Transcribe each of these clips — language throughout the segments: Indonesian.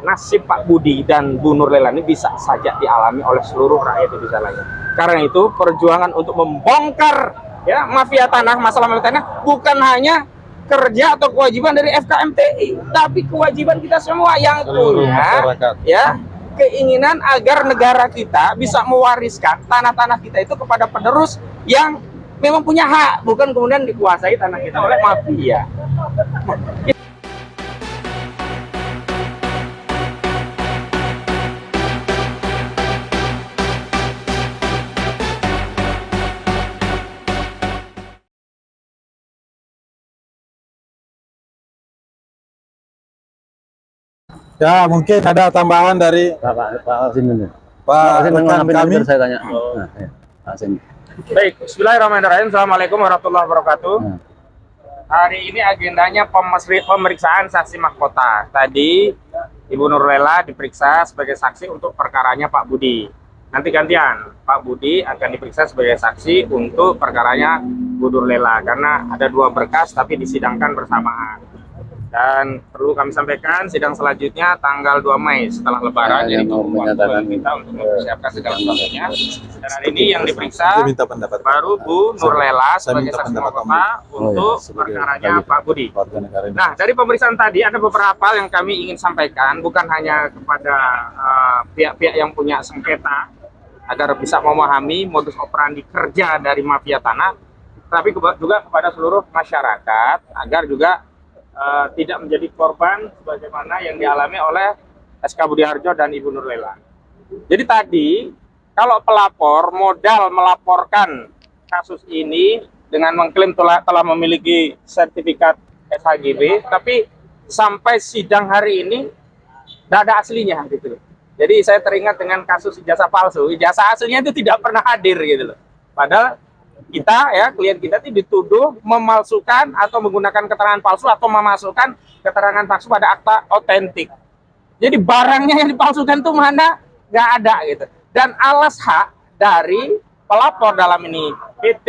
Nasib Pak Budi dan Bu Nurlela ini bisa saja dialami oleh seluruh rakyat Indonesia lainnya. Karena itu perjuangan untuk membongkar ya mafia tanah, masalah mafia tanah bukan hanya kerja atau kewajiban dari FKMTI, tapi kewajiban kita semua yang punya ya keinginan agar negara kita bisa mewariskan tanah-tanah kita itu kepada penerus yang memang punya hak, bukan kemudian dikuasai tanah kita oleh mafia. Ya, mungkin ada tambahan dari Pak Asim ini. Pak rekan kami. Saya tanya. Nah, ya, Pak Asim. Baik, bismillahirrahmanirrahim. Assalamualaikum warahmatullahi wabarakatuh. Hari ini agendanya pemeriksaan saksi mahkota. Tadi Ibu Nurlela diperiksa sebagai saksi untuk perkaranya Pak Budi. Nanti gantian, Pak Budi akan diperiksa sebagai saksi untuk perkaranya Bu Nurlela karena ada dua berkas tapi disidangkan bersamaan. Dan perlu kami sampaikan sidang selanjutnya tanggal 2 Mei setelah Lebaran, jadi waktu kita untuk mempersiapkan segala sesuatunya. Dan hari ini yang diperiksa baru Bu Nurlela sebagai saksi mahkota untuk perkaranya Pak Budi. Nah, dari pemeriksaan tadi ada beberapa hal yang kami ingin sampaikan, bukan hanya kepada pihak-pihak yang punya sengketa agar bisa memahami modus operandi kerja dari mafia tanah, tapi juga kepada seluruh masyarakat agar juga tidak menjadi korban sebagaimana yang dialami oleh SK Budiharjo dan Ibu Nurlela. Jadi tadi kalau pelapor modal melaporkan kasus ini dengan mengklaim telah memiliki sertifikat SHGB, tapi sampai sidang hari ini tidak ada aslinya gitu. Jadi saya teringat dengan kasus ijazah palsu, ijazah aslinya itu tidak pernah hadir gitu loh. Padahal kita ya klien kita itu dituduh memalsukan atau menggunakan keterangan palsu atau memasukkan keterangan palsu pada akta otentik. Jadi barangnya yang dipalsukan itu mana nggak ada gitu. Dan alas hak dari pelapor dalam ini PT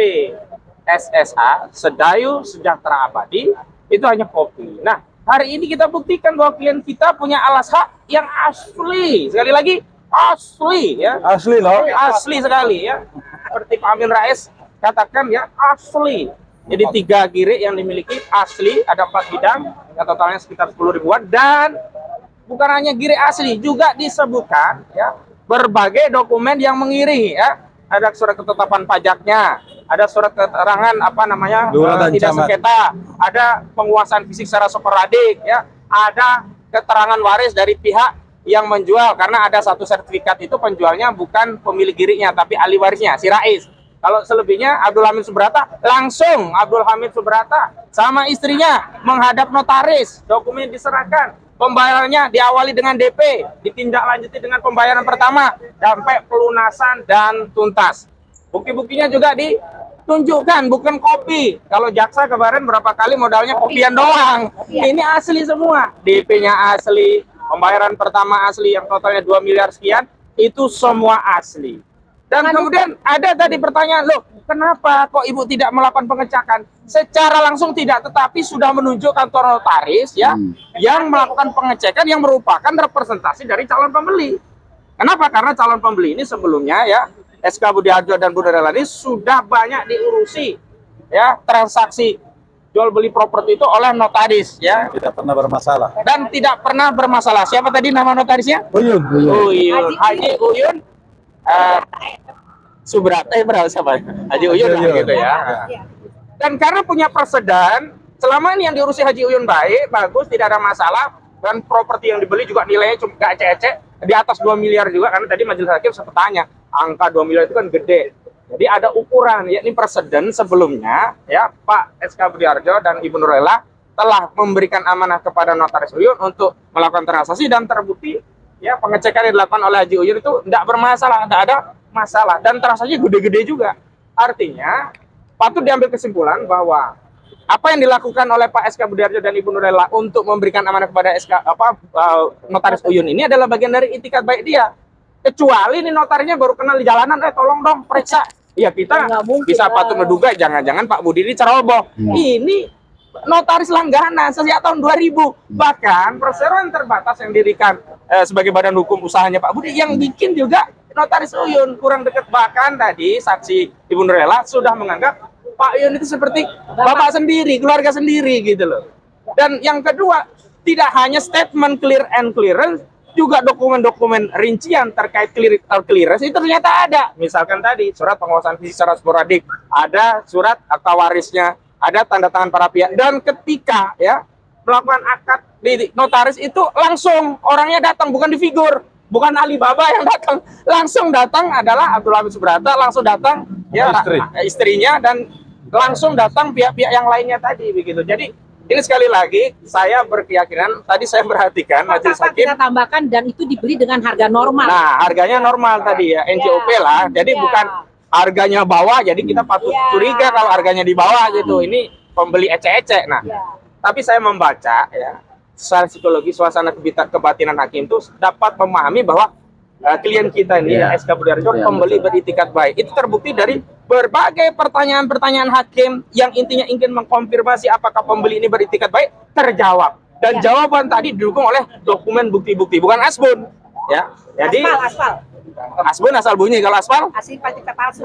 SSA Sedayu Sejahtera Abadi itu hanya kopi. Nah, hari ini kita buktikan bahwa klien kita punya alas hak yang asli. Sekali lagi asli ya. Asli loh. Asli sekali ya. Seperti Pak Amin Rais katakan ya asli. Jadi 3 giri yang dimiliki asli, ada 4 bidang yang totalnya sekitar 10 ribuan, dan bukan hanya giri asli, juga disebutkan ya berbagai dokumen yang mengiringi ya. Ada surat ketetapan pajaknya, ada surat keterangan tidak sengketa, ada penguasaan fisik secara sporadik ya, ada keterangan waris dari pihak yang menjual karena ada satu sertifikat itu penjualnya bukan pemilik girinya tapi ahli warisnya si Rais. Kalau selebihnya Abdul Hamid Subrata, langsung Abdul Hamid Subrata sama istrinya menghadap notaris, dokumen diserahkan, pembayarannya diawali dengan DP, ditindaklanjuti dengan pembayaran pertama sampai pelunasan dan tuntas. Bukti-buktinya juga ditunjukkan, bukan kopi. Kalau jaksa kemarin berapa kali modalnya kopian doang. Ini asli semua, DP-nya asli, pembayaran pertama asli yang totalnya 2 miliar sekian, itu semua asli. Dan kemudian ada tadi pertanyaan, loh kenapa kok Ibu tidak melakukan pengecekan? Secara langsung tidak, tetapi sudah menunjuk kantor notaris ya yang melakukan pengecekan yang merupakan representasi dari calon pembeli. Kenapa? Karena calon pembeli ini sebelumnya ya SK Budiharjo dan Bu Nurlela ini sudah banyak diurusi ya transaksi jual beli properti itu oleh notaris ya. Tidak pernah bermasalah. Dan tidak pernah bermasalah. Siapa tadi nama notarisnya? Uyun. Haji Uyun Subrata berapa siapa? Haji Uyun gitu ya. Dan karena punya persedan, selama ini yang diurusi Haji Uyun baik, bagus, tidak ada masalah, dan properti yang dibeli juga nilainya cuma gak ecek-ecek, di atas 2 miliar juga, karena tadi majelis hakim sempat tanya, angka 2 miliar itu kan gede. Jadi ada ukuran, yakni presiden sebelumnya, ya Pak SK Budiharjo dan Ibu Nurlela telah memberikan amanah kepada notaris Uyun untuk melakukan transaksi dan terbukti ya pengecekan yang dilakukan oleh Haji Uyun itu tidak bermasalah, tidak ada masalah, dan transaksi gede-gede juga. Artinya patut diambil kesimpulan bahwa apa yang dilakukan oleh Pak SK Budiharjo dan Ibu Nurlela untuk memberikan amanah kepada notaris Uyun ini adalah bagian dari itikat baik dia. Kecuali ini notarisnya baru kenal di jalanan, tolong dong periksa. Ya kita bisa patut menduga jangan-jangan Pak Budi ini ceroboh. Ini notaris langganan sejak tahun 2000. Bahkan perseroan terbatas yang didirikan sebagai badan hukum usahanya Pak Budi yang bikin juga notaris Uyun kurang dekat. Bahkan tadi saksi Ibu Nurlela sudah menganggap Pak Uyun itu seperti bapak sendiri, keluarga sendiri gitu loh. Dan yang kedua, tidak hanya statement clear and clearance, juga dokumen-dokumen rincian terkait clearance itu ternyata ada. Misalkan tadi surat penguasaan fisik secara sporadik, ada surat akta warisnya, ada tanda tangan para pihak. Dan ketika ya melakukan akad di notaris itu langsung orangnya datang, bukan di figur, bukan Alibaba yang datang, langsung datang adalah Abdul Hamid Subrata, langsung datang ya istrinya, dan langsung datang pihak-pihak yang lainnya tadi begitu. Jadi ini sekali lagi saya berkeyakinan, tadi saya perhatikan majelis hakim kita tambahkan, dan itu dibeli dengan harga normal. Nah, harganya normal tadi ya, NJOP lah. Jadi bukan harganya bawah, jadi kita patut curiga kalau harganya di bawah gitu. Ini pembeli ecek-ecek. Nah, tapi saya membaca ya, secara psikologi suasana kebatinan hakim itu dapat memahami bahwa klien kita ini SK Budi Harjo pembeli beritikat baik. Itu terbukti dari berbagai pertanyaan-pertanyaan hakim yang intinya ingin mengkonfirmasi apakah pembeli ini beritikat baik terjawab. Dan jawaban tadi didukung oleh dokumen bukti-bukti, bukan asbun. Ya, jadi asbun asal bunyi, kalau aspal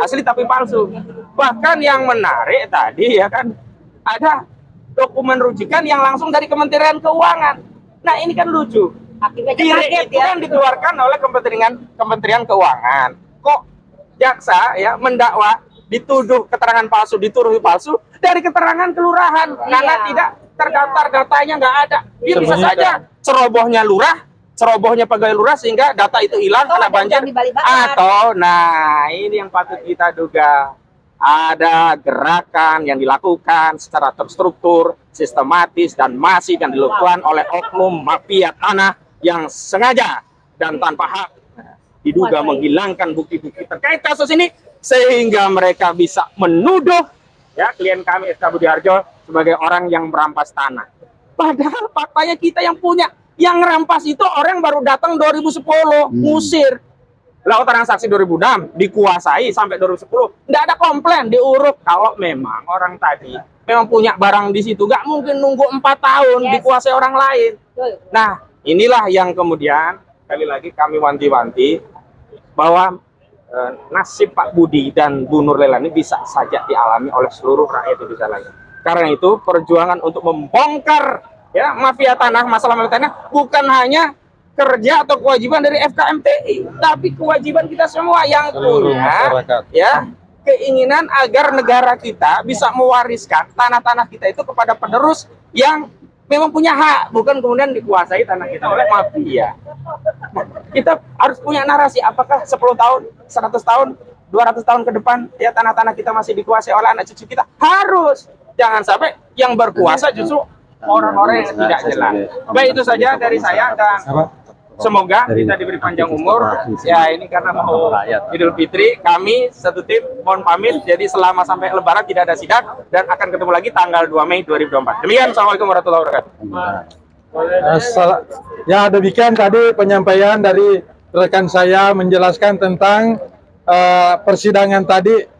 asli tapi palsu. Bahkan yang menarik tadi ya kan, ada dokumen rujukan yang langsung dari Kementerian Keuangan. Nah ini kan lucu. Itu kan dikeluarkan oleh Kementerian Keuangan. Kok jaksa ya mendakwa dituduh keterangan palsu, dituduh palsu dari keterangan kelurahan karena tidak terdaftar, datanya nggak ada. Dia bisa saja cerobohnya lurah, cerobohnya pegawai lurah sehingga data itu hilang karena banjir. Atau nah ini yang patut kita duga, ada gerakan yang dilakukan secara terstruktur, sistematis dan masif yang dilakukan oleh oknum mafia tanah yang sengaja dan tanpa hak diduga menghilangkan bukti-bukti terkait kasus ini sehingga mereka bisa menuduh ya klien kami SK Budi Harjo sebagai orang yang merampas tanah. Padahal faktanya kita yang punya, yang rampas itu orang baru datang 2010, ngusir. Lah transaksi 2006 dikuasai sampai 2010, nggak ada komplain, diuruk. Kalau memang orang tadi memang punya barang di situ, nggak mungkin nunggu 4 tahun dikuasai orang lain. Nah, inilah yang kemudian sekali lagi kami wanti-wanti bahwa nasib Pak Budi dan Bu Nurlela ini bisa saja dialami oleh seluruh rakyat Indonesia lain. Karena itu perjuangan untuk membongkar ya mafia tanah, masalah mafia tanah bukan hanya kerja atau kewajiban dari FKMTI, tapi kewajiban kita semua yang punya ya keinginan agar negara kita bisa mewariskan tanah-tanah kita itu kepada penerus yang memang punya hak, bukan kemudian dikuasai tanah kita oleh mafia. Kita harus punya narasi, apakah 10 tahun, 100 tahun, 200 tahun ke depan ya tanah-tanah kita masih dikuasai oleh anak cucu kita? Harus. Jangan sampai yang berkuasa justru orang-orang yang tidak jelas. Baik, itu saja dari saya, dan semoga kita diberi panjang umur. Ya ini karena mau Idul Fitri, kami satu tim mohon pamit. Jadi selama sampai Lebaran tidak ada sidang dan akan ketemu lagi tanggal 2 Mei 2024. Demikian, assalamualaikum warahmatullahi wabarakatuh. Ya, demikian tadi penyampaian dari rekan saya menjelaskan tentang persidangan tadi,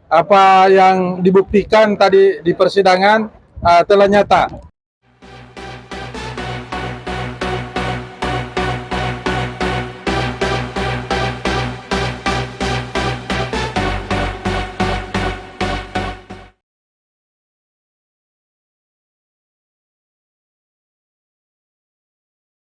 apa yang dibuktikan tadi di persidangan telah nyata.